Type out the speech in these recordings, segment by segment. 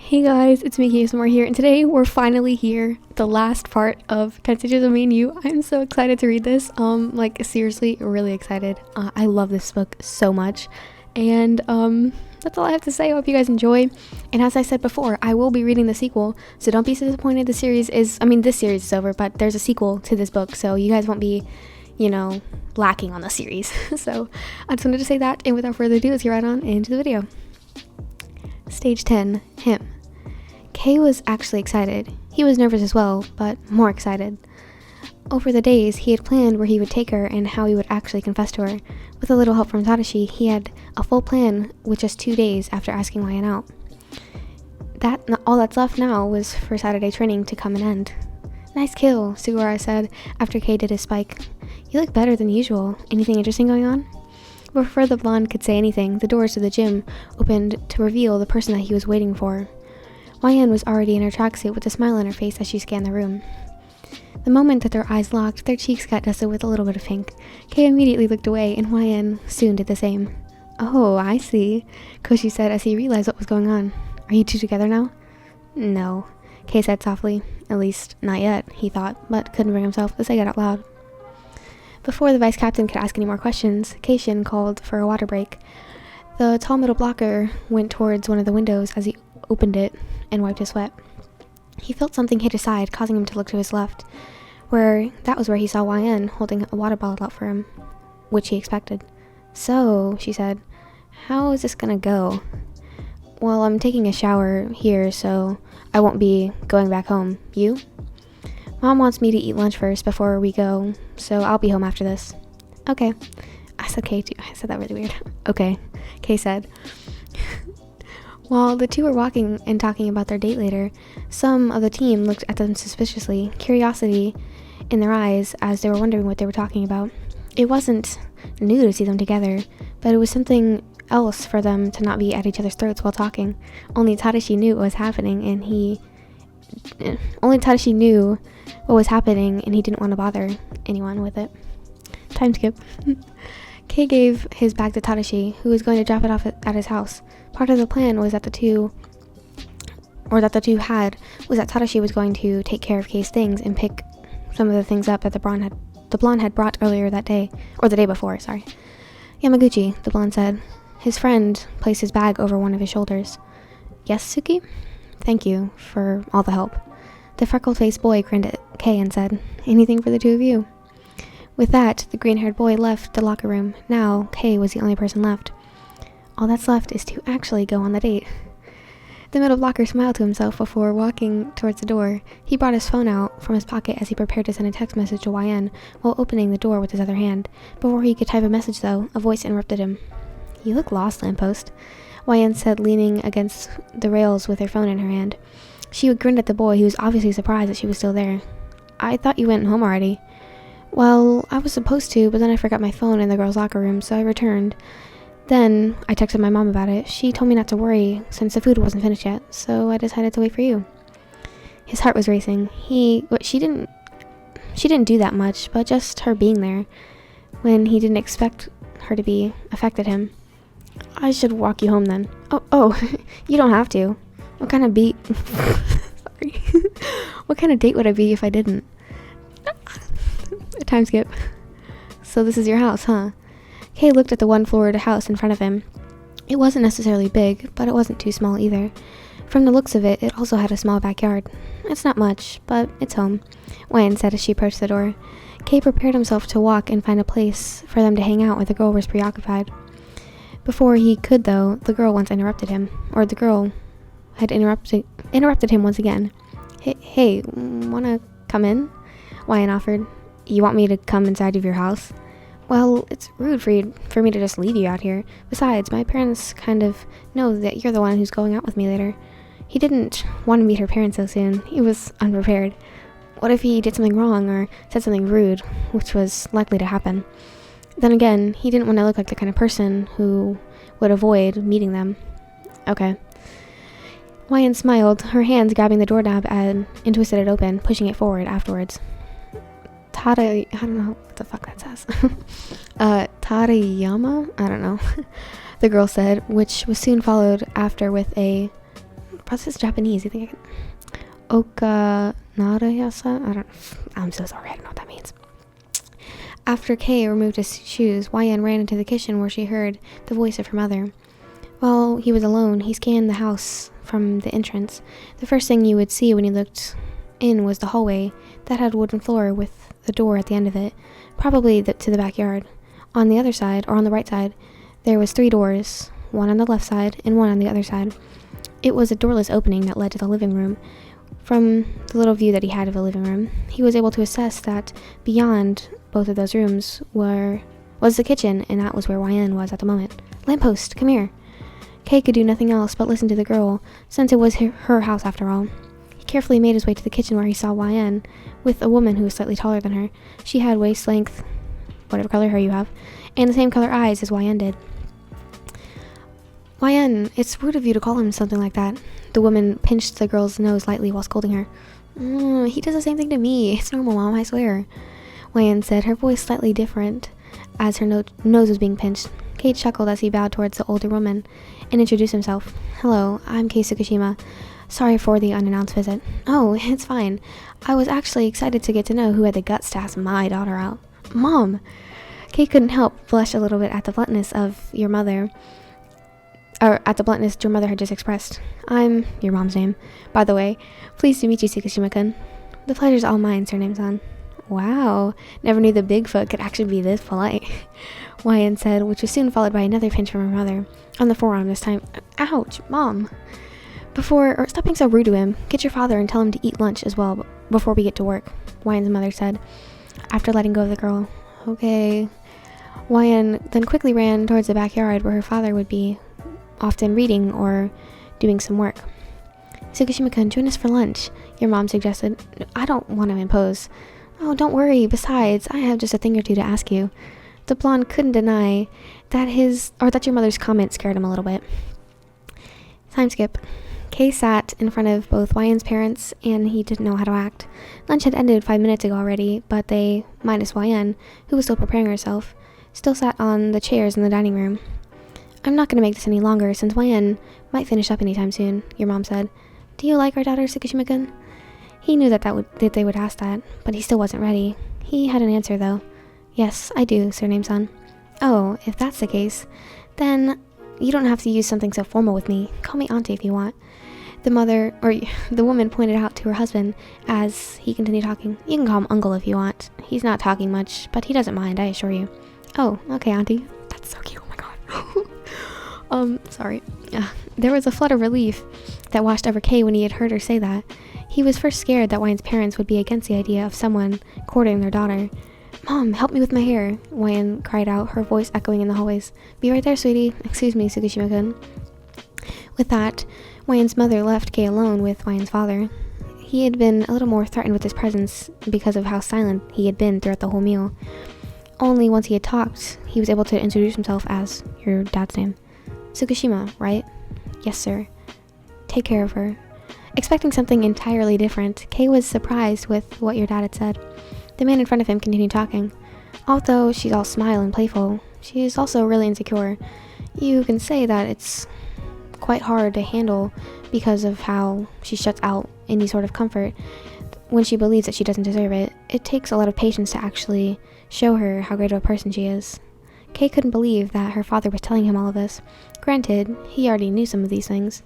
Hey guys, it's me, ASMR here, and today we're finally here, the last part of 10 Stitches of Me and You. I'm so excited to read this, seriously, really excited. I love this book so much, and that's all I have to say. I hope you guys enjoy, and as I said before, I will be reading the sequel, so don't be disappointed. This series is over, but there's a sequel to this book, so you guys won't be, lacking on the series. So I just wanted to say that, and without further ado, let's get right on into the video. Stage 10, him. Kei was actually excited. He was nervous as well, but more excited. Over the days, he had planned where he would take her and how he would actually confess to her. With a little help from Tadashi, he had a full plan with just 2 days after asking Ryan out. All that's left now was for Saturday training to come an end. "Nice kill," Sugawara said after Kei did his spike. "You look better than usual. Anything interesting going on?" Before the blonde could say anything, the doors to the gym opened to reveal the person that he was waiting for. YN was already in her tracksuit with a smile on her face as she scanned the room. The moment that their eyes locked, their cheeks got dusted with a little bit of pink. Kei immediately looked away, and YN soon did the same. "Oh, I see," Koshi said as he realized what was going on. "Are you two together now?" "No," Kei said softly. At least, not yet, he thought, but couldn't bring himself to say it out loud. Before the vice captain could ask any more questions, Keishin called for a water break. The tall middle blocker went towards one of the windows as he opened it and wiped his sweat. He felt something hit his side, causing him to look to his left, that was where he saw YN holding a water bottle out for him, which he expected. "So," she said, "how is this gonna go?" "Well, I'm taking a shower here, so I won't be going back home. You?" "Mom wants me to eat lunch first before we go, so I'll be home after this." "Okay." I said Kei too. I said that really weird. "Okay," Kei said. While the two were walking and talking about their date later, some of the team looked at them suspiciously, curiosity in their eyes as they were wondering what they were talking about. It wasn't new to see them together, but it was something else for them to not be at each other's throats while talking. Only Tadashi knew what was happening, and he didn't want to bother anyone with it. Time skip. Kei gave his bag to Tadashi, who was going to drop it off at his house. Part of the plan was that the two had was that Tadashi was going to take care of Kei's things and pick some of the things up that the blonde had brought earlier that day, or the day before, sorry. "Yamaguchi," the blonde said. His friend placed his bag over one of his shoulders. "Yes, Suki?" "Thank you for all the help." The freckle-faced boy grinned at Kei and said, "Anything for the two of you." With that, the green-haired boy left the locker room. Now, Kei was the only person left. All that's left is to actually go on the date. The middle blocker smiled to himself before walking towards the door. He brought his phone out from his pocket as he prepared to send a text message to YN while opening the door with his other hand. Before he could type a message, though, a voice interrupted him. "You look lost, lamppost," YN said, leaning against the rails with her phone in her hand. She grinned at the boy, who was obviously surprised that she was still there. "I thought you went home already." "Well, I was supposed to, but then I forgot my phone in the girls' locker room, so I returned. Then I texted my mom about it. She told me not to worry since the food wasn't finished yet, so I decided to wait for you." His heart was racing. She didn't do that much, but just her being there when he didn't expect her to be affected him. "I should walk you home then." Oh, you don't have to. What kind of sorry. What kind of date would I be if I didn't? Time skip. "So this is your house, huh?" Kei looked at the one-floored house in front of him. It wasn't necessarily big, but it wasn't too small either. From the looks of it, it also had a small backyard. "It's not much, but it's home," YN said as she approached the door. Kei prepared himself to walk and find a place for them to hang out where the girl was preoccupied. Before he could, though, the girl once interrupted him. Or the girl had interrupted him once again. Hey, wanna come in?" YN offered. "You want me to come inside of your house?" "Well, it's rude for me to just leave you out here. Besides, my parents kind of know that you're the one who's going out with me later." He didn't want to meet her parents so soon. He was unprepared. What if he did something wrong or said something rude, which was likely to happen? Then again, he didn't want to look like the kind of person who would avoid meeting them. "Okay." YN smiled, her hands grabbing the doorknob and twisted it open, pushing it forward afterwards. I don't know what the fuck that says. Tarayama? I don't know. The girl said, which was soon followed after with a this is Japanese. You think I can... Okanarayasa? I'm so sorry, I don't know what that means. After Kei removed his shoes, YN ran into the kitchen where she heard the voice of her mother. While he was alone, he scanned the house from the entrance. The first thing you would see when you looked in was the hallway that had a wooden floor with the door at the end of it, probably to the backyard. On the other side, or on the right side, there was 3 doors, one on the left side and one on the other side. It was a doorless opening that led to the living room. From the little view that he had of the living room, he was able to assess that beyond both of those rooms was the kitchen, and that was where YN was at the moment. Lamppost, come here. Kei could do nothing else but listen to the girl, since it was her house after all. He carefully made his way to the kitchen where he saw YN with a woman who was slightly taller than her. She had waist length, whatever color hair you have, and the same color eyes as YN did. YN, it's rude of you to call him something like that. The woman pinched the girl's nose lightly while scolding her. He does the same thing to me. It's normal, Mom, I swear. YN said, her voice slightly different as her nose was being pinched. Kei chuckled as he bowed towards the older woman and introduced himself. Hello, I'm Kei Tsukishima. Sorry for the unannounced visit. Oh, it's fine. I was actually excited to get to know who had the guts to ask my daughter out. Mom! Kei couldn't help blush a little bit at the bluntness of your mother had just expressed. I'm your mom's name, by the way. Pleased to meet you, Tsukishima-kun. The pleasure's all mine, Surname-san. Wow, never knew the Bigfoot could actually be this polite, YN said, which was soon followed by another pinch from her mother, on the forearm this time. Ouch, Mom. Stop being so rude to him. Get your father and tell him to eat lunch as well before we get to work, YN's mother said, after letting go of the girl. Okay. YN then quickly ran towards the backyard where her father would be, often reading or doing some work. Tsukishima-kun, join us for lunch, your mom suggested. I don't want to impose. Oh, don't worry. Besides, I have just a thing or two to ask you. The blonde couldn't deny that your mother's comment scared him a little bit. Time skip. Kei sat in front of both YN's parents, and he didn't know how to act. Lunch had ended 5 minutes ago already, but they, minus YN, who was still preparing herself, still sat on the chairs in the dining room. I'm not going to make this any longer, since YN might finish up anytime soon, your mom said. Do you like our daughter, Tsukishima-kun? He knew that they would ask that, but he still wasn't ready. He had an answer, though. Yes, I do, Surname-san. Oh, if that's the case, then you don't have to use something so formal with me. Call me auntie if you want. The woman pointed out to her husband as he continued talking. You can call him uncle if you want. He's not talking much, but he doesn't mind, I assure you. Oh, okay, auntie. That's so cute, oh my god. Sorry. There was a flood of relief that washed over Kei when he had heard her say that. He was first scared that YN's parents would be against the idea of someone courting their daughter. Mom, help me with my hair, YN cried out, her voice echoing in the hallways. Be right there, sweetie. Excuse me, Tsukishima-kun. With that, YN's mother left Kei alone with YN's father. He had been a little more threatened with his presence because of how silent he had been throughout the whole meal. Only once he had talked, he was able to introduce himself as your dad's name. Tsukishima, right? Yes, sir. Take care of her. Expecting something entirely different, Kei was surprised with what your dad had said. The man in front of him continued talking. Although she's all smile and playful, she is also really insecure. You can say that it's quite hard to handle because of how she shuts out any sort of comfort when she believes that she doesn't deserve it. It takes a lot of patience to actually show her how great of a person she is. Kei couldn't believe that her father was telling him all of this. Granted, he already knew some of these things,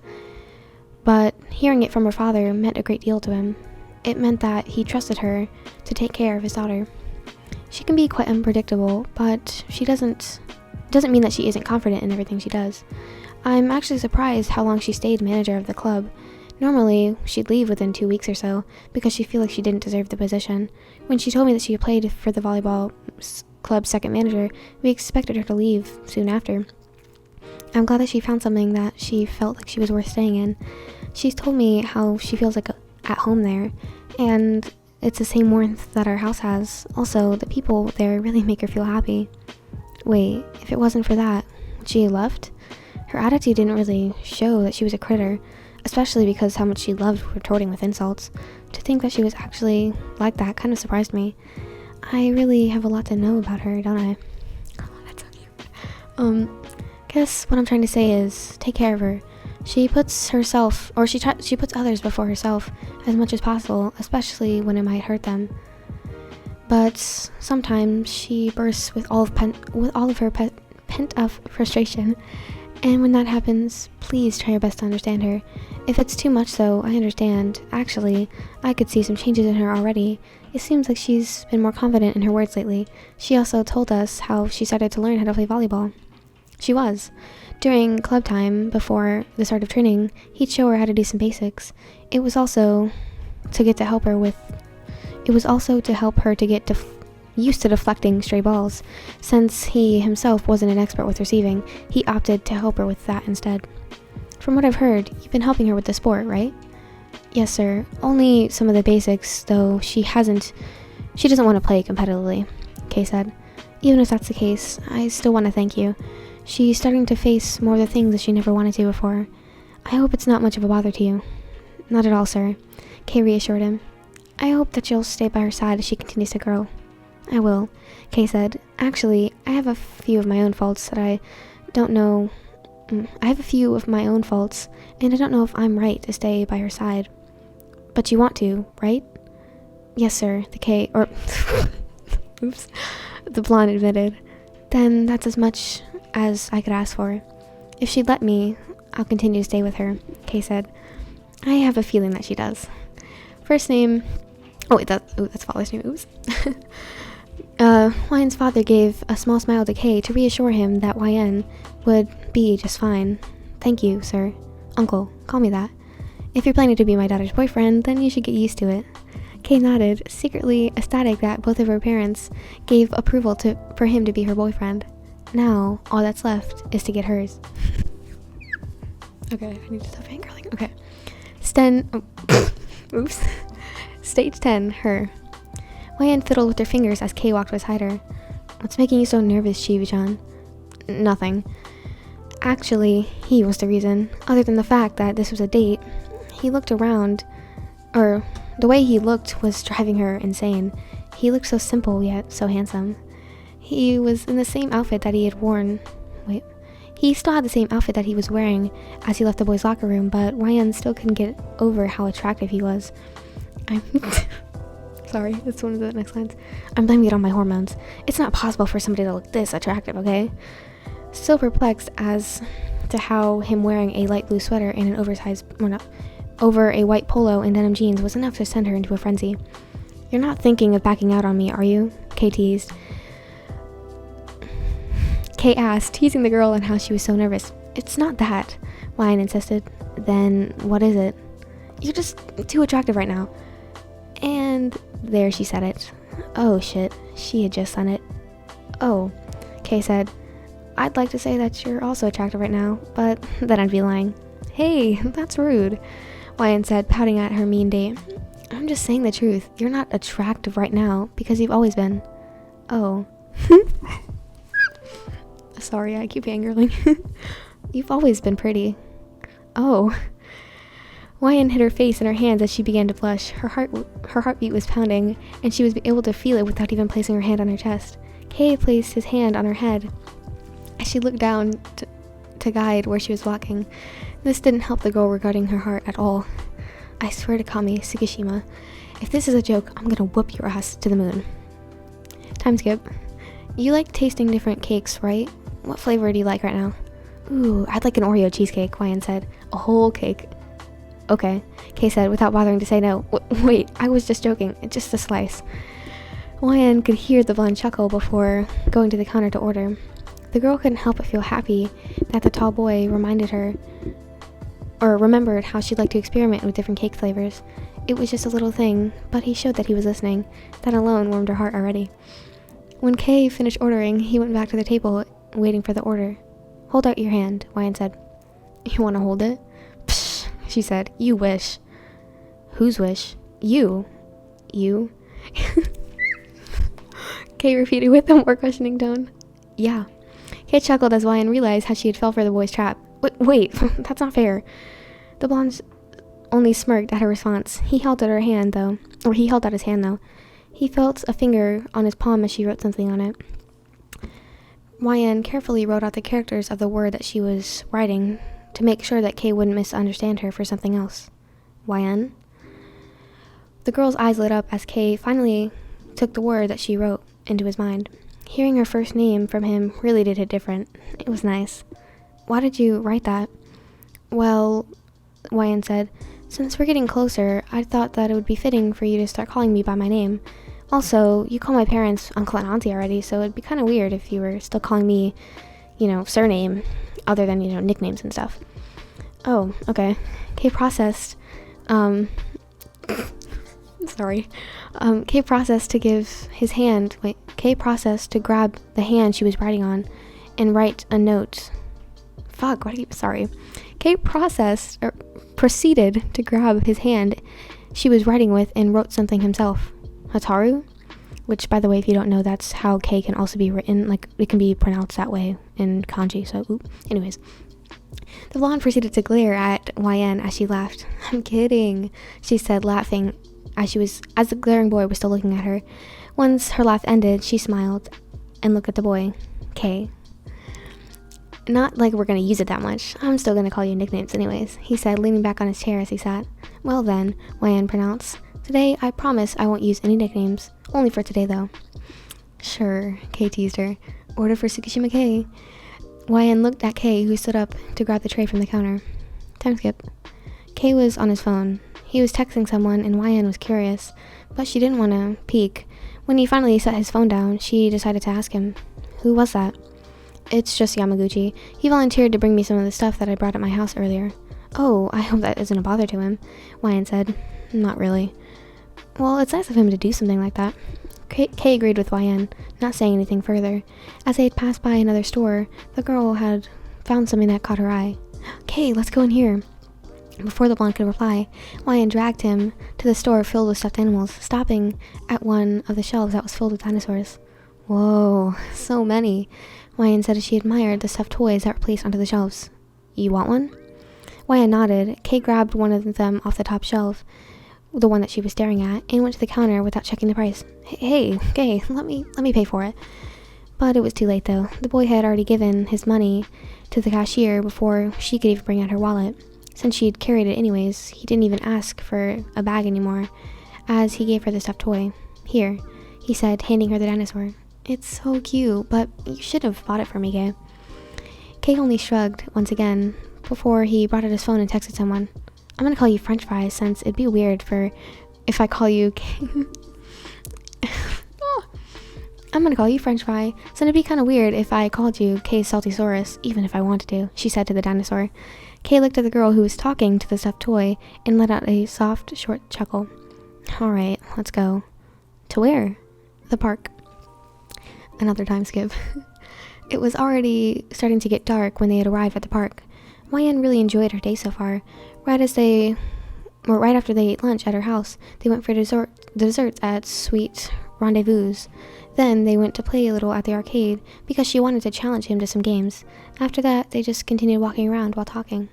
but hearing it from her father meant a great deal to him. It meant that he trusted her to take care of his daughter. She can be quite unpredictable, but she doesn't mean that she isn't confident in everything she does. I'm actually surprised how long she stayed manager of the club. Normally, she'd leave within 2 weeks or so, because she felt like she didn't deserve the position. When she told me that she played for the volleyball club's second manager, we expected her to leave soon after. I'm glad that she found something that she felt like she was worth staying in. She's told me how she feels like at home there, and it's the same warmth that our house has. Also, the people there really make her feel happy. Wait, if it wasn't for that, would she have left? Her attitude didn't really show that she was a critter, especially because how much she loved retorting with insults. To think that she was actually like that kind of surprised me. I really have a lot to know about her, don't I? Oh, that's so cute. Guess what I'm trying to say is, take care of her. She puts others before herself as much as possible, especially when it might hurt them. But sometimes she bursts with all of her pent-up frustration, and when that happens, please try your best to understand her. If it's too much, though, I understand. Actually, I could see some changes in her already. It seems like she's been more confident in her words lately. She also told us how she started to learn how to play volleyball. She was. During club time, before the start of training, he'd show her how to do some basics. It was also to help her to get used to deflecting stray balls. Since he himself wasn't an expert with receiving, he opted to help her with that instead. From what I've heard, you've been helping her with the sport, right? Yes, sir. Only some of the basics, though she doesn't want to play competitively, Kei said. Even if that's the case, I still want to thank you. She's starting to face more of the things that she never wanted to before. I hope it's not much of a bother to you. Not at all, sir, Kei reassured him. I hope that you'll stay by her side as she continues to grow. I will, Kei said. Actually, I have a few of my own faults, and I don't know if I'm right to stay by her side. But you want to, right? Yes, sir, the blonde admitted. Then that's as much as I could ask for. If she'd let me, I'll continue to stay with her, Kei said. I have a feeling that she does. First name... that's father's name, oops. YN's father gave a small smile to Kei to reassure him that YN would be just fine. Thank you, sir. Uncle, call me that. If you're planning to be my daughter's boyfriend, then you should get used to it. Kei nodded, secretly ecstatic that both of her parents gave approval for him to be her boyfriend. Now, all that's left is to get hers. Okay, I need to stop fangirling. Okay. Stage 10, her. YN fiddled with her fingers as Kei walked beside her. What's making you so nervous, Chibi-chan? Nothing. Actually, he was the reason. Other than the fact that this was a date, he looked around, the way he looked was driving her insane. He looked so simple yet so handsome. He was in the same outfit that he had worn. He still had the same outfit that he was wearing as he left the boys' locker room, but YN still couldn't get over how attractive he was. Sorry, that's one of the next lines. I'm blaming it on my hormones. It's not possible for somebody to look this attractive, okay? Still perplexed as to how him wearing a light blue sweater and over a white polo and denim jeans was enough to send her into a frenzy. You're not thinking of backing out on me, are you? Kei teased. Kei asked, teasing the girl on how she was so nervous. It's not that, YN insisted. Then what is it? You're just too attractive right now. And there she said it. Oh shit, she had just done it. Oh, Kei said. I'd like to say that you're also attractive right now, but then I'd be lying. Hey, that's rude, YN said, pouting at her mean date. I'm just saying the truth. You're not attractive right now, because you've always been. Oh. Sorry, I keep fangirling. You've always been pretty. Oh. YN hid her face in her hands as she began to blush. Her heartbeat was pounding, and she was able to feel it without even placing her hand on her chest. Kei placed his hand on her head as she looked down to guide where she was walking. This didn't help the girl regarding her heart at all. I swear to Kami, Tsukishima, if this is a joke, I'm gonna whoop your ass to the moon. Time skip. You like tasting different cakes, right? What flavor do you like right now? Ooh, I'd like an Oreo cheesecake, YN said. A whole cake. Okay, Kei said without bothering to say no. Wait, I was just joking. Just a slice. YN could hear the blonde chuckle before going to the counter to order. The girl couldn't help but feel happy that the tall boy remembered how she'd like to experiment with different cake flavors. It was just a little thing, but he showed that he was listening. That alone warmed her heart already. When Kei finished ordering, he went back to the table, waiting for the order. Hold out your hand, YN said. You want to hold it? Psh, she said. You wish. Whose wish? You. You? Kei repeated with a more questioning tone. Yeah. Kei chuckled as YN realized how she had fell for the boy's trap. Wait, that's not fair. The blonde only smirked at her response. He held out his hand though. He felt a finger on his palm as she wrote something on it. YN carefully wrote out the characters of the word that she was writing, to make sure that Kei wouldn't misunderstand her for something else. YN? The girl's eyes lit up as Kei finally took the word that she wrote into his mind. Hearing her first name from him really did hit different. It was nice. Why did you write that? Well, YN said, since we're getting closer, I thought that it would be fitting for you to start calling me by my name. Also, you call my parents uncle and auntie already, so it'd be kind of weird if you were still calling me, surname, other than, nicknames and stuff. Oh, okay. Kei processed, sorry. Kei processed to grab the hand she was writing on and write a note. Kei proceeded to grab his hand she was writing with and wrote something himself. Hataru? Which, by the way, if you don't know, that's how Kei can also be written. Like, it can be pronounced that way in kanji, so, anyways. The blonde proceeded to glare at YN as she laughed. I'm kidding, she said, laughing as the glaring boy was still looking at her. Once her laugh ended, she smiled and looked at the boy. Kei. Not like we're gonna use it that much. I'm still gonna call you nicknames anyways, he said, leaning back on his chair as he sat. Well then, YN pronounced. Today, I promise I won't use any nicknames. Only for today, though. Sure, Kei teased her. Order for Tsukishima Kei. YN looked at Kei, who stood up to grab the tray from the counter. Time skip. Kei was on his phone. He was texting someone, and YN was curious, but she didn't want to peek. When he finally set his phone down, she decided to ask him. Who was that? It's just Yamaguchi. He volunteered to bring me some of the stuff that I brought at my house earlier. Oh, I hope that isn't a bother to him, YN said. Not really. Well, it's nice of him to do something like that. Kei agreed with YN, not saying anything further. As they had passed by another store, the girl had found something that caught her eye. Kei, let's go in here. Before the blonde could reply, YN dragged him to the store filled with stuffed animals, stopping at one of the shelves that was filled with dinosaurs. Whoa, so many, YN said as she admired the stuffed toys that were placed onto the shelves. You want one? YN nodded. Kei grabbed one of them off the top shelf, the one that she was staring at, and went to the counter without checking the price. Hey, Kei, let me pay for it. But it was too late though. The boy had already given his money to the cashier before she could even bring out her wallet. Since she'd carried it anyways, he didn't even ask for a bag anymore, as he gave her the stuffed toy. Here, he said, handing her the dinosaur. It's so cute, but you should have bought it for me, Kei. Kei only shrugged once again before he brought out his phone and texted someone. I'm gonna call you French fries since it'd be weird if I call you I'm gonna call you French fry, so it'd be kind of weird if I called you Kei Saltysaurus, even if I wanted to, she said to the dinosaur. Kei looked at the girl who was talking to the stuffed toy and let out a soft, short chuckle. Alright, let's go. To where? The park. Another time skip. It was already starting to get dark when they had arrived at the park. YN really enjoyed her day so far. Right after they ate lunch at her house, they went for desserts at Sweet Rendezvous. Then they went to play a little at the arcade because she wanted to challenge him to some games. After that, they just continued walking around while talking.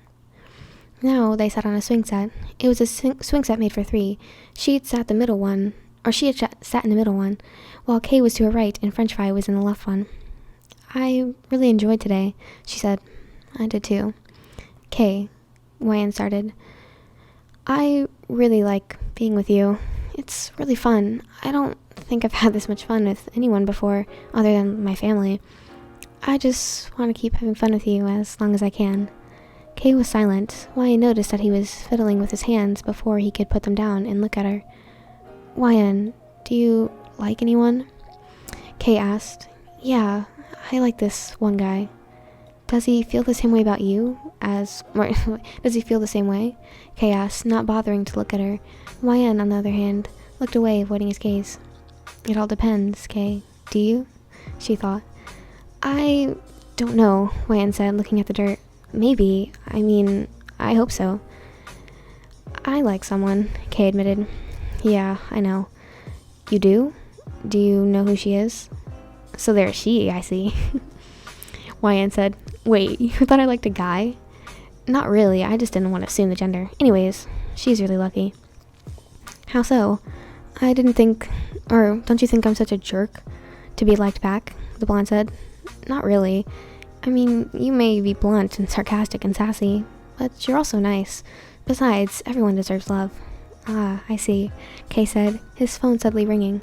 Now they sat on a swing set. It was a swing set made for three. She had sat in the middle one, while Kei was to her right and French fry was in the left one. I really enjoyed today, she said. I did too. Kei, YN started. I really like being with you. It's really fun. I don't think I've had this much fun with anyone before, other than my family. I just want to keep having fun with you as long as I can. Kei was silent. YN noticed that he was fiddling with his hands before he could put them down and look at her. YN, do you like anyone? Kei asked. Yeah, I like this one guy. Does he feel the same way about you does he feel the same way? Kei asked, not bothering to look at her. YN, on the other hand, looked away, avoiding his gaze. It all depends, Kei. Do you? She thought. I don't know, YN said, looking at the dirt. Maybe. I hope so. I like someone, Kei admitted. Yeah, I know. You do? Do you know who she is? So there's she, I see. YN said. Wait, you thought I liked a guy? Not really, I just didn't want to assume the gender. Anyways, she's really lucky. How so? Don't you think I'm such a jerk to be liked back? The blonde said. Not really. I mean, you may be blunt and sarcastic and sassy, but you're also nice. Besides, everyone deserves love. Ah, I see, Kei said, his phone suddenly ringing.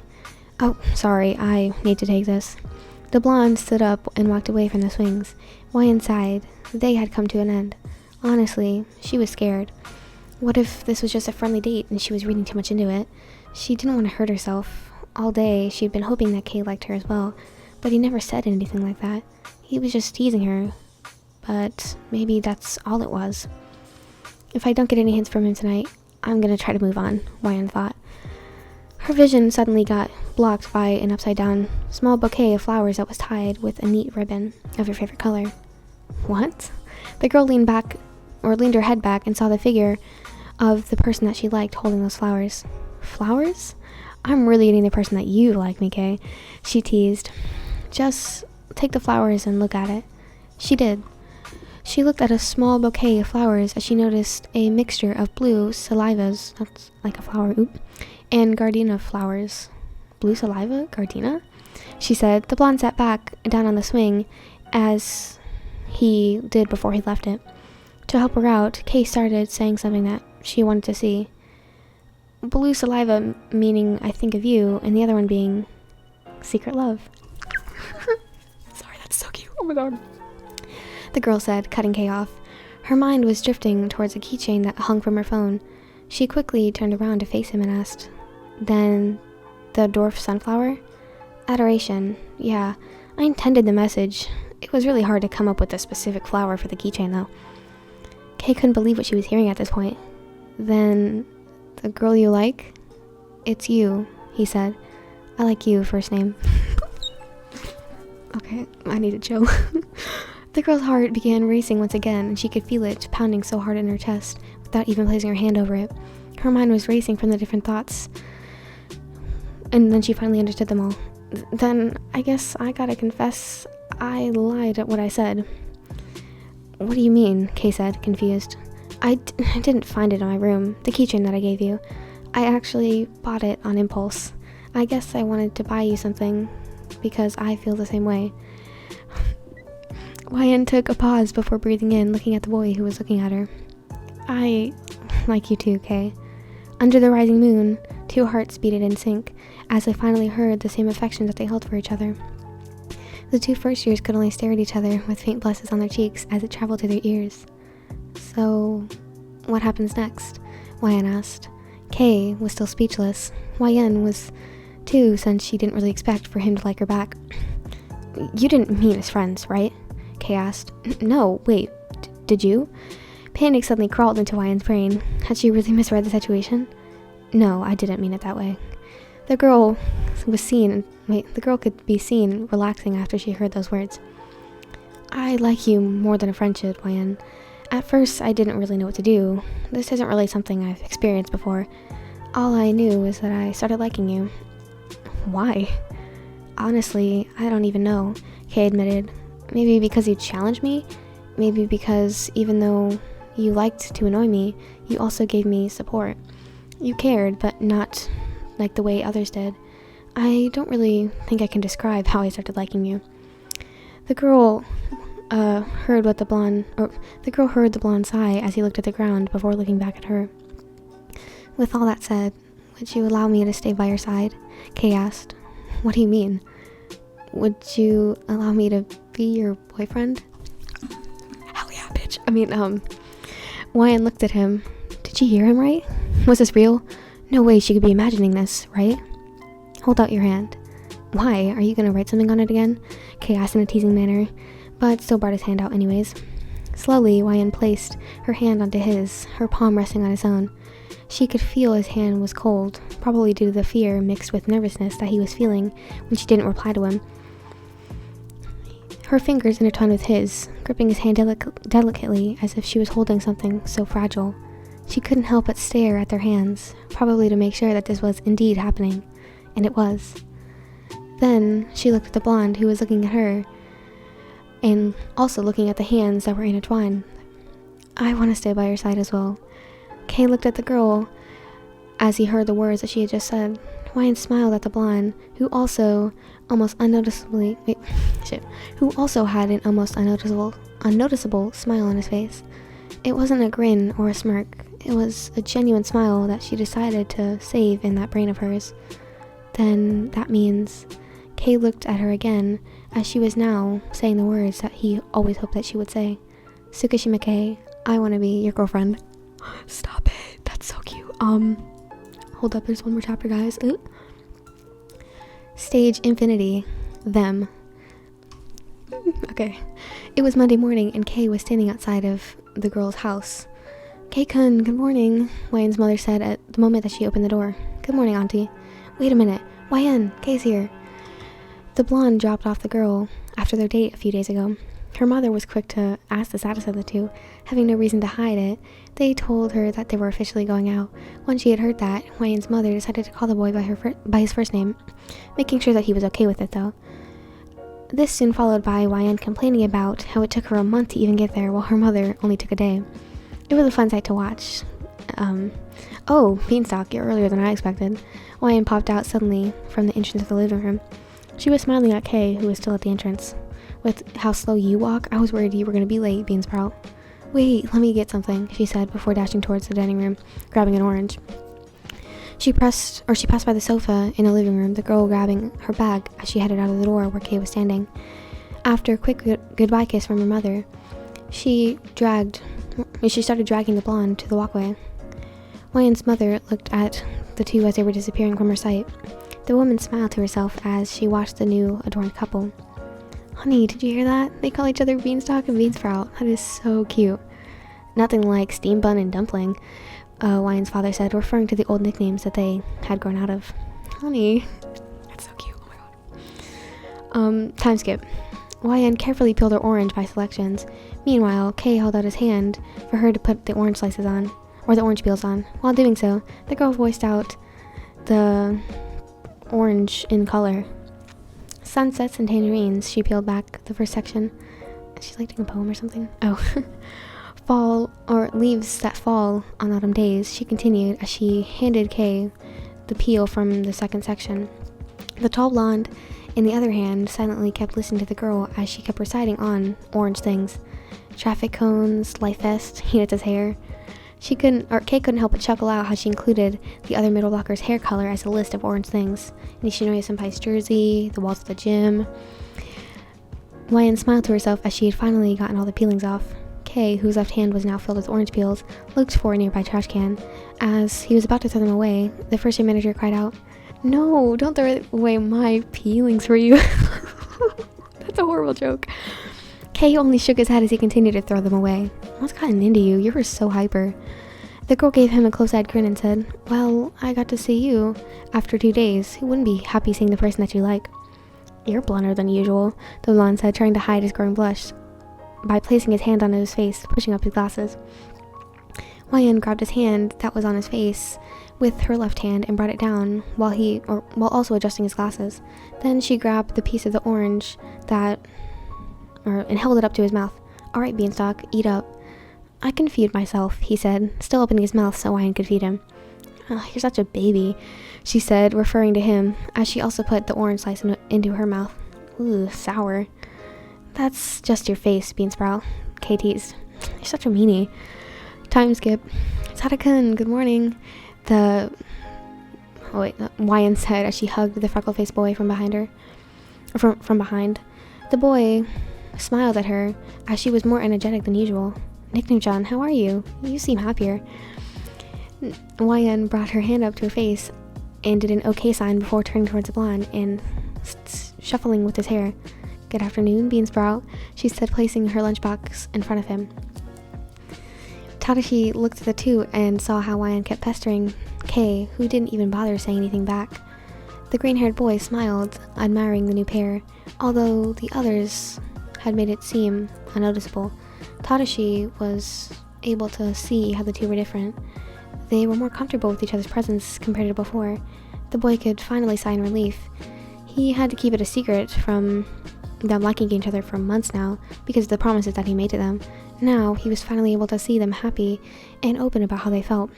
Oh, sorry, I need to take this. The blonde stood up and walked away from the swings. Wyan sighed. The day had come to an end. Honestly, she was scared. What if this was just a friendly date and she was reading too much into it? She didn't want to hurt herself. All day, she'd been hoping that Kei liked her as well, but he never said anything like that. He was just teasing her. But maybe that's all it was. If I don't get any hints from him tonight, I'm gonna try to move on, Wyan thought. Her vision suddenly got blocked by an upside-down small bouquet of flowers that was tied with a neat ribbon of her favorite color. What? The girl leaned her head back and saw the figure of the person that she liked holding those flowers. Flowers? I'm really getting the person that you like, Kei, she teased. Just take the flowers and look at it. She did. She looked at a small bouquet of flowers as she noticed a mixture of blue salivas, that's like a flower, and gardenia flowers. Blue saliva? Gardenia? She said. The blonde sat back down on the swing as he did before he left it. To help her out, Kei started saying something that she wanted to see. Blue saliva meaning I think of you, and the other one being secret love. Sorry, that's so cute. Oh my god. The girl said, cutting Kei off. Her mind was drifting towards a keychain that hung from her phone. She quickly turned around to face him and asked, Then, the dwarf sunflower? Adoration. Yeah, I intended the message. It was really hard to come up with a specific flower for the keychain, though. Kei couldn't believe what she was hearing at this point. Then, the girl you like? It's you, he said. I like you, first name. Okay, I need to chill. The girl's heart began racing once again, and she could feel it pounding so hard in her chest without even placing her hand over it. Her mind was racing from the different thoughts, and then she finally understood them all. Then, I guess I gotta confess, I lied at what I said. What do you mean? Kei said, confused. I didn't find it in my room, the keychain that I gave you. I actually bought it on impulse. I guess I wanted to buy you something, because I feel the same way. Wyan took a pause before breathing in, looking at the boy who was looking at her. I like you too, Kei. Under the rising moon, two hearts beat in sync, as they finally heard the same affection that they held for each other. The two first years could only stare at each other with faint blushes on their cheeks as it traveled to their ears. So, what happens next? Wyan asked. Kei was still speechless. Wyan was too, since she didn't really expect for him to like her back. You didn't mean as friends, right? Kei asked. No, wait, did you? Panic suddenly crawled into Wyan's brain. Had she really misread the situation? No, I didn't mean it that way. The girl could be seen relaxing after she heard those words. I like you more than a friendship, Wyan. At first, I didn't really know what to do. This isn't really something I've experienced before. All I knew was that I started liking you. Why? Honestly, I don't even know, Kei admitted. Maybe because you challenged me? Maybe because even though you liked to annoy me, you also gave me support. You cared, but not like the way others did. I don't really think I can describe how I started liking you. The girl heard the blonde sigh as he looked at the ground before looking back at her. With all that said, would you allow me to stay by your side? Kei asked. What do you mean? Would you allow me to be your boyfriend? Hell yeah, bitch. Wyan looked at him. Did she hear him right? Was this real? No way she could be imagining this, right? Hold out your hand. Why? Are you gonna write something on it again? Kei asked in a teasing manner, but still brought his hand out anyways. Slowly, Wyan placed her hand onto his, her palm resting on his own. She could feel his hand was cold, probably due to the fear mixed with nervousness that he was feeling when she didn't reply to him. Her fingers intertwined with his, gripping his hand delicately as if she was holding something so fragile. She couldn't help but stare at their hands, probably to make sure that this was indeed happening, and it was. Then she looked at the blonde who was looking at her, and also looking at the hands that were intertwined. I want to stay by your side as well. Kei looked at the girl as he heard the words that she had just said. Ryan smiled at the blonde, who also had an almost unnoticeable smile on his face. It wasn't a grin or a smirk. It was a genuine smile that she decided to save in that brain of hers. Then that means... Kei looked at her again, as she was now saying the words that he always hoped that she would say. Tsukishima Kei, I want to be your girlfriend. Stop it. That's so cute. Hold up, there's one more chapter, guys. Ooh. Stage Infinity. Them. Okay. It was Monday morning, and Kei was standing outside of the girl's house. Kei-kun, good morning, Wyan's mother said at the moment that she opened the door. Good morning, auntie. Wait a minute. Wyan, Kei's here. The blonde dropped off the girl after their date a few days ago. Her mother was quick to ask the status of the two, having no reason to hide it. They told her that they were officially going out. Once she had heard that, Wyan's mother decided to call the boy by his first name, making sure that he was okay with it, though. This soon followed by Wyan complaining about how it took her a month to even get there, while her mother only took a day. It was a fun sight to watch. Oh, Beanstalk, you're earlier than I expected. Wyan popped out suddenly from the entrance of the living room. She was smiling at Kei, who was still at the entrance. With how slow you walk, I was worried you were going to be late, Beansprout. Wait, let me get something, she said before dashing towards the dining room, grabbing an orange. She passed by the sofa in the living room, the girl grabbing her bag as she headed out of the door where Kei was standing. After a quick goodbye kiss from her mother, she started dragging the blonde to the walkway. Wyan's mother looked at the two as they were disappearing from her sight. The woman smiled to herself as she watched the new adorned couple. Honey, did you hear that? They call each other Beanstalk and Beansprout. That is so cute. Nothing like Steam Bun and Dumpling, Wyan's father said, referring to the old nicknames that they had grown out of. Honey, that's so cute. Oh my god. Time skip. Wyan carefully peeled her orange by selections. Meanwhile, Kei held out his hand for her to put the orange slices on, or the orange peels on. While doing so, the girl voiced out the orange in color. Sunsets and tangerines, she peeled back the first section. She's like doing a poem or something. Oh. Fall, or leaves that fall on autumn days, she continued as she handed Kei the peel from the second section. The tall blonde, in the other hand, silently kept listening to the girl as she kept reciting on orange things. Traffic cones, life vest, he knits his hair. Kei couldn't help but chuckle out how she included the other middle blocker's hair color as a list of orange things. Nishinoya Senpai's jersey, the walls of the gym. Wyan smiled to herself as she had finally gotten all the peelings off. Kei, whose left hand was now filled with orange peels, looked for a nearby trash can. As he was about to throw them away, the first year manager cried out, "No, don't throw away my peelings for you." That's a horrible joke. Kei only shook his head as he continued to throw them away. What's gotten into you? You were so hyper. The girl gave him a close-eyed grin and said, "Well, I got to see you after 2 days. Who wouldn't be happy seeing the person that you like?" "You're blonder than usual," the blonde said, trying to hide his growing blush by placing his hand on his face, pushing up his glasses. Wyan grabbed his hand that was on his face with her left hand and brought it down while also adjusting his glasses. Then she grabbed the piece of the orange and held it up to his mouth. "All right, Beanstalk, eat up." "I can feed myself," he said, still opening his mouth so Wyan could feed him. "Oh, you're such a baby," she said, referring to him, as she also put the orange slice into her mouth. "Ooh, sour." "That's just your face, Beansprout," Kei teased. "You're such a meanie." Time skip. "Tata-kun, good morning," Wyan said as she hugged the freckle-faced boy from behind her. From behind. The boy smiled at her as she was more energetic than usual. "Nickname-chan, how are you? You seem happier." Wyan brought her hand up to her face and did an okay sign before turning towards the blonde and shuffling with his hair. "Good afternoon, Beansprout," she said, placing her lunchbox in front of him. Tadashi looked at the two and saw how Wyan kept pestering Kei, who didn't even bother saying anything back. The green-haired boy smiled, admiring the new pair, although the others had made it seem unnoticeable. Tadashi was able to see how the two were different. They were more comfortable with each other's presence compared to before. The boy could finally sigh in relief. He had to keep it a secret from them liking each other for months now because of the promises that he made to them. Now he was finally able to see them happy and open about how they felt.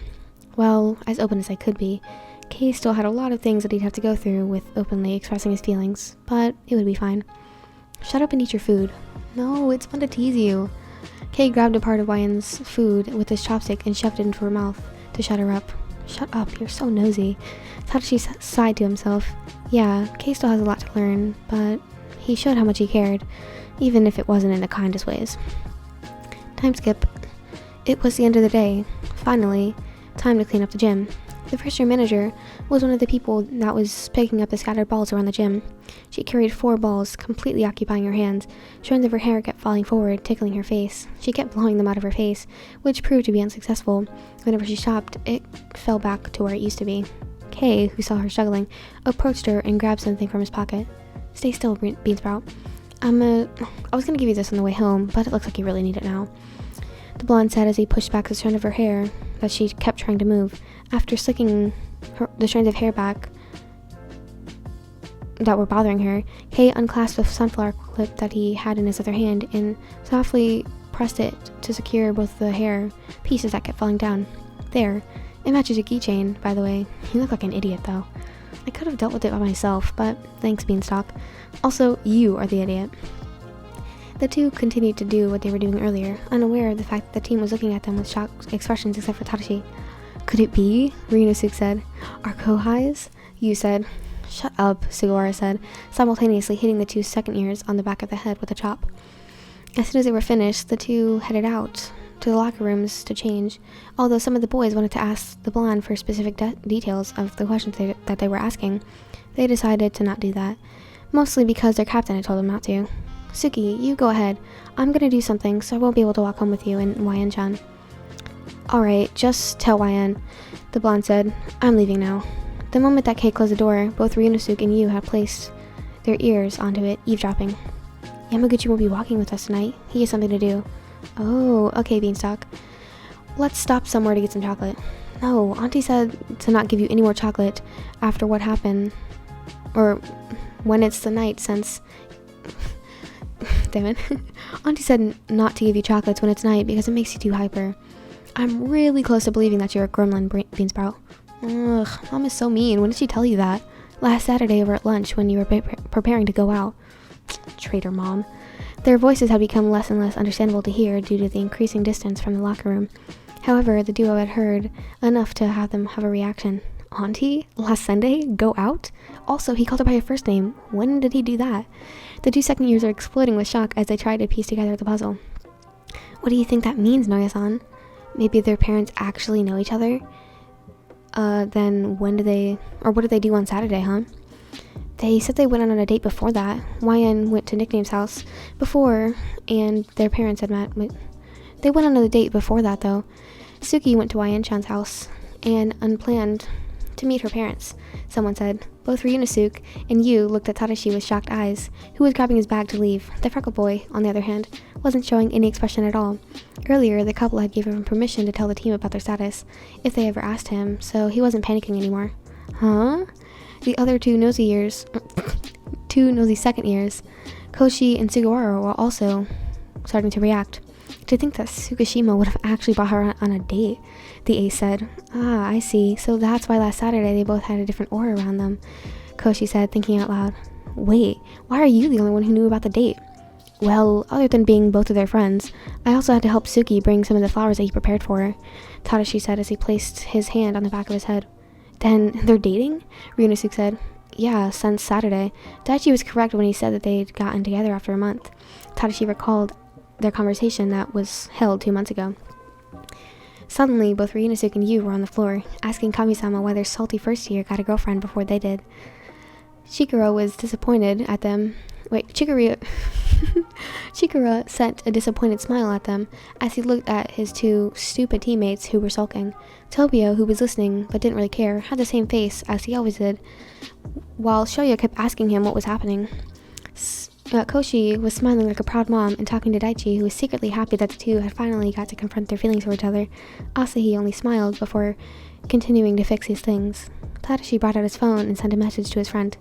Well, as open as they could be. Kei still had a lot of things that he'd have to go through with openly expressing his feelings, but it would be fine. Shut up and eat your food. No, it's fun to tease you. Kei grabbed a part of Wayan's food with his chopstick and shoved it into her mouth to shut her up. Shut up, you're so nosy. Tadashi sighed to himself. Yeah, Kei still has a lot to learn, but he showed how much he cared, even if it wasn't in the kindest ways. Time skip. It was the end of the day. Finally, time to clean up the gym. The first-year manager was one of the people that was picking up the scattered balls around the gym. She carried 4 balls, completely occupying her hands. Strands of her hair kept falling forward, tickling her face. She kept blowing them out of her face, which proved to be unsuccessful. Whenever she stopped, it fell back to where it used to be. Kei, who saw her struggling, approached her and grabbed something from his pocket. Stay still, Beansprout. I was gonna give you this on the way home, but it looks like you really need it now. The blonde said as he pushed back the strand of her hair that she kept trying to move. After slicking the strands of hair back that were bothering her, Kei unclasped the sunflower clip that he had in his other hand and softly pressed it to secure both the hair pieces that kept falling down. There. It matches your keychain, by the way. You look like an idiot, though. I could have dealt with it by myself, but thanks, Beanstalk. Also, you are the idiot. The two continued to do what they were doing earlier, unaware of the fact that the team was looking at them with shocked expressions except for Tadashi. Could it be? Ryunosuke said. Our Kohais? Yu said. Shut up, Sugawara said, simultaneously hitting the 2's second ears on the back of the head with a chop. As soon as they were finished, the two headed out to the locker rooms to change, although some of the boys wanted to ask the blonde for specific details of the questions that they were asking. They decided to not do that, mostly because their captain had told them not to. Suki, you go ahead. I'm gonna do something, so I won't be able to walk home with you and Wayan-chan. Alright, just tell Wayan, the blonde said. I'm leaving now. The moment that Kei closed the door, both Ryunosuke and Yu had placed their ears onto it, eavesdropping. Yamaguchi won't be walking with us tonight. He has something to do. Oh, okay, Beanstalk. Let's stop somewhere to get some chocolate. No, Auntie said to not give you any more chocolate after what happened. Or when it's the night since... Damn it. Auntie said not to give you chocolates when it's night because it makes you too hyper. I'm really close to believing that you're a gremlin, Beansprout. Ugh, Mom is so mean. When did she tell you that? Last Saturday over at lunch when you were preparing to go out. Traitor Mom. Their voices had become less and less understandable to hear due to the increasing distance from the locker room. However, the duo had heard enough to have them have a reaction. Auntie? Last Sunday? Go out? Also, he called her by her first name. When did he do that? The 2 second ears are exploding with shock as they tried to piece together the puzzle. What do you think that means, Noya-san? Maybe their parents actually know each other? Then what did they do on Saturday, huh? They said they went on a date before that. Wayan went to Nickname's house before, and their parents had met. They went on a date before that, though. Suki went to Wayan-chan's house, and unplanned, to meet her parents, someone said. Both Ryunosuke and Yu looked at Tadashi with shocked eyes, who was grabbing his bag to leave. The freckled boy, on the other hand, wasn't showing any expression at all. Earlier, the couple had given him permission to tell the team about their status, if they ever asked him, so he wasn't panicking anymore. Huh? The other two nosy second ears, Koshi and Sugawara, were also starting to react. To think that Tsukishima would have actually brought her on a date, the ace said. Ah, I see. So that's why last Saturday they both had a different aura around them, Koshi said, thinking out loud. Wait, why are you the only one who knew about the date? Well, other than being both of their friends, I also had to help Suki bring some of the flowers that he prepared for her, Tadashi said as he placed his hand on the back of his head. Then they're dating? Ryunosuke said. Yeah, since Saturday. Daichi was correct when he said that they'd gotten together after a month. Tadashi recalled their conversation that was held 2 months ago. Suddenly, both Ryunosuke and Yu were on the floor, asking Kami-sama why their salty first year got a girlfriend before they did. Chikura was disappointed at them. Chikura sent a disappointed smile at them as he looked at his 2 stupid teammates who were sulking. Tobio, who was listening but didn't really care, had the same face as he always did, while Shoya kept asking him what was happening. Koshi was smiling like a proud mom and talking to Daichi, who was secretly happy that the two had finally got to confront their feelings for each other. Asahi only smiled before continuing to fix his things. Tadashi brought out his phone and sent a message to his friend.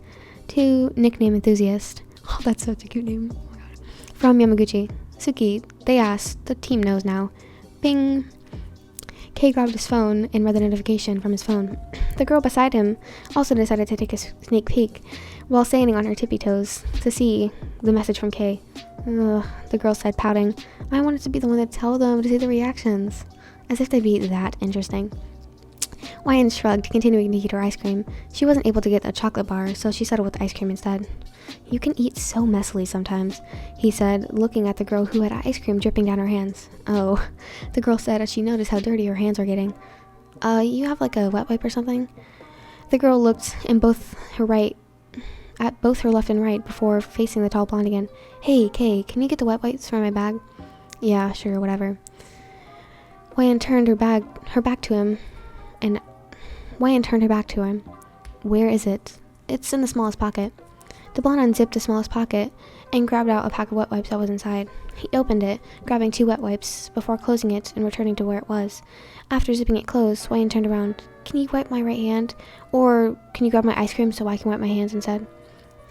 To Nickname Enthusiast. Oh, that's such a cute name. Oh my god. From Yamaguchi. Suki, they asked. The team knows now. Bing. Kei grabbed his phone and read the notification from his phone. The girl beside him also decided to take a sneak peek while standing on her tippy toes to see the message from Kei. Ugh, the girl said, pouting. I wanted to be the one to tell them, to see the reactions. As if they'd be that interesting. Wyan shrugged, continuing to eat her ice cream. She wasn't able to get a chocolate bar, so she settled with the ice cream instead. You can eat so messily sometimes, he said, looking at the girl who had ice cream dripping down her hands. Oh, the girl said as she noticed how dirty her hands were getting. You have like a wet wipe or something? The girl looked at both her left and right before facing the tall blonde again. Hey, Kei, can you get the wet wipes from my bag? Yeah, sure, whatever. Wyan turned her back to him. Where is it? It's in the smallest pocket. The blonde unzipped the smallest pocket and grabbed out a pack of wet wipes that was inside. He opened it, grabbing 2 wet wipes before closing it and returning to where it was. After zipping it closed, Wyan turned around. Can you wipe my right hand? Or can you grab my ice cream so I can wipe my hands instead?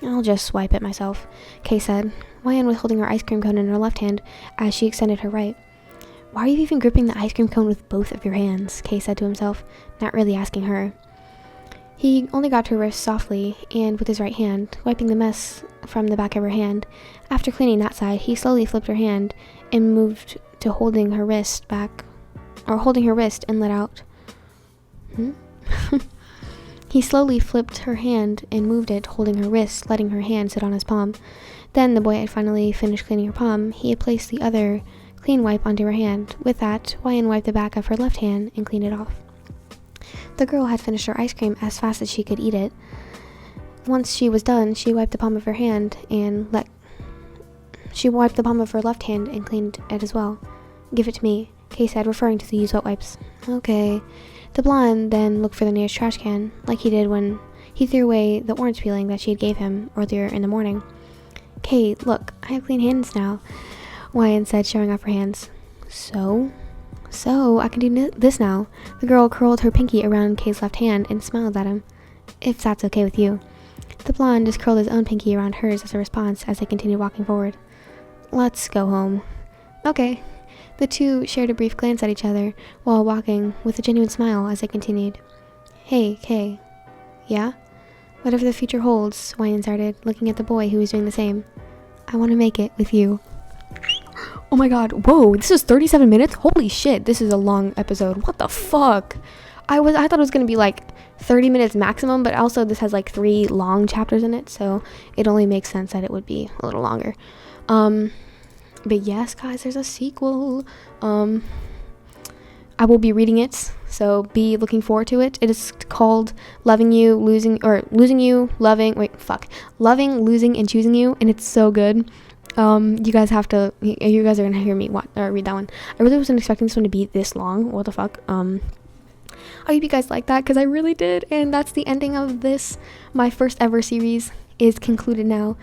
I'll just wipe it myself, Kei said. Wyan was holding her ice cream cone in her left hand as she extended her right. Why are you even gripping the ice cream cone with both of your hands? Kei said to himself, not really asking her. He only grabbed her wrist softly and with his right hand, wiping the mess from the back of her hand. After cleaning that side, he slowly flipped her hand and moved to holding her wrist and let out. He slowly flipped her hand and moved it, holding her wrist, letting her hand sit on his palm. Then the boy had finally finished cleaning her palm. He had placed the other clean wipe onto her hand. With that, Wyan wiped the back of her left hand and cleaned it off. The girl had finished her ice cream as fast as she could eat it. Once she was done, she wiped the palm of her left hand and cleaned it as well. Give it to me, Kei said, referring to the used wet wipes. Okay. The blonde then looked for the nearest trash can, like he did when he threw away the orange peeling that she had gave him earlier in the morning. Kei, look, I have clean hands now, Wyan said, showing off her hands. So I can do this now. The girl curled her pinky around Kei's left hand and smiled at him. If that's okay with you. The blonde just curled his own pinky around hers as a response as they continued walking forward. Let's go home. Okay. The two shared a brief glance at each other while walking with a genuine smile as they continued. Hey, Kei. Yeah? Whatever the future holds, Wyan started, looking at the boy who was doing the same. I want to make it with you. Oh my god, whoa, this is 37 minutes? Holy shit, this is a long episode. What the fuck? I thought it was gonna be like 30 minutes maximum, but also this has like 3 long chapters in it, so it only makes sense that it would be a little longer. But yes, guys, there's a sequel. I will be reading it, so be looking forward to it. It is called Loving, Losing, and Choosing You, and it's so good. You guys are gonna hear me read that one. I really wasn't expecting this one to be this long. What the fuck? I hope you guys like that, because I really did. And that's the ending of this. My first ever series is concluded now.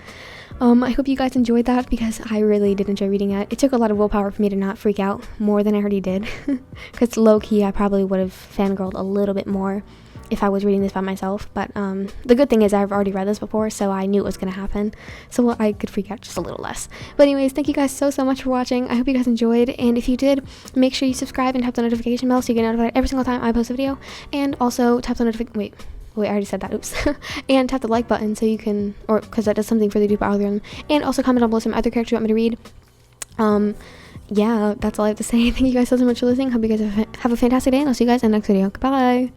I hope you guys enjoyed that, because I really did enjoy reading it. It took a lot of willpower for me to not freak out more than I already did, because low-key I probably would have fangirled a little bit more if I was reading this by myself. But the good thing is I've already read this before, so I knew it was going to happen, so I could freak out just a little less. But anyways, thank you guys so much for watching. I hope you guys enjoyed, and if you did, make sure you subscribe and tap the notification bell so you get notified every single time I post a video, and also tap the notification, wait, I already said that, oops. And tap the like button so you can, because that does something for the YouTube algorithm. And also comment down below some other characters you want me to read. Yeah, that's all I have to say. Thank you guys so much for listening. Hope you guys have a fantastic day, and I'll see you guys in the next video. Goodbye.